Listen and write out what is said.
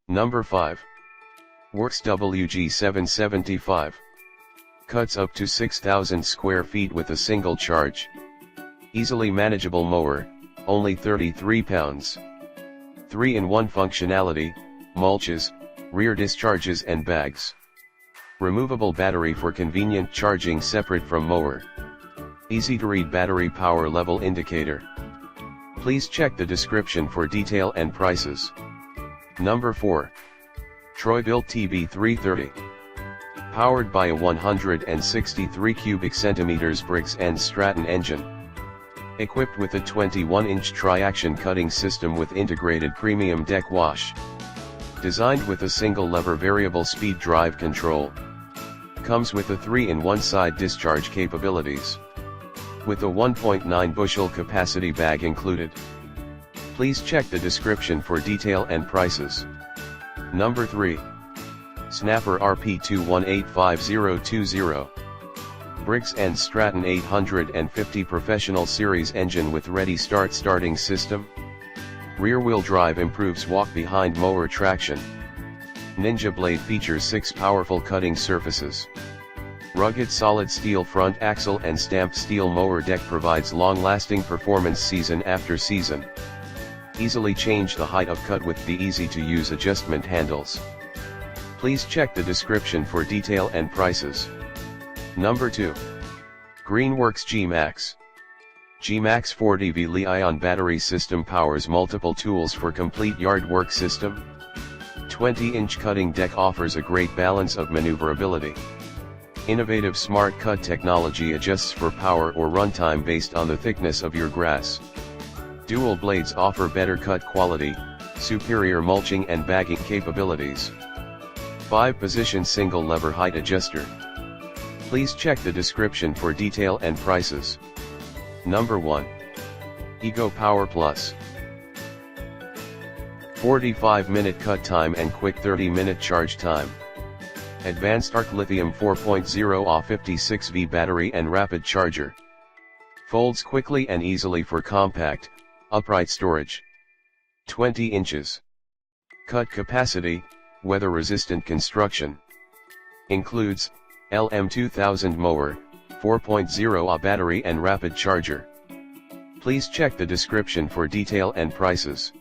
Number 5. Works WG775. Cuts up to 6,000 square feet with a single charge. Easily manageable mower, only 33 pounds. 3-in-1 functionality, mulches, rear discharges and bags. Removable battery for convenient charging separate from mower. Easy to read battery power level indicator. Please check the description for detail and prices. Number 4. Troy-Bilt TB330. Powered by a 163 cubic centimeters Briggs & Stratton engine. Equipped with a 21-inch tri-action cutting system with integrated premium deck wash. Designed with a single lever variable speed drive control. Comes with a 3-in-1 side discharge capabilities. With a 1.9 bushel capacity bag included. Please check the description for detail and prices. Number 3. Snapper RP21852020. Briggs & Stratton 850 Professional Series engine with ready start starting system. Rear wheel drive improves walk behind mower traction. Ninja blade features 6 powerful cutting surfaces. Rugged solid steel front axle and stamped steel mower deck provides long-lasting performance season after season. Easily change the height of cut with the easy-to-use adjustment handles. Please check the description for detail and prices. Number 2. Greenworks G-Max. G-Max 40V Li-ion battery system powers multiple tools for complete yard work system. 20-inch cutting deck offers a great balance of maneuverability. Innovative smart cut technology adjusts for power or runtime based on the thickness of your grass. Dual blades offer better cut quality, superior mulching and bagging capabilities. 5-position single lever height adjuster. Please check the description for detail and prices. Number 1. Ego Power Plus. 45-minute cut time and quick 30-minute charge time. Advanced Arc Lithium 4.0 Ah 56V battery and rapid charger. Folds quickly and easily for compact, upright storage. 20 inches. Cut capacity, weather-resistant construction. Includes LM2000 mower, 4.0 Ah battery and rapid charger. Please check the description for detail and prices.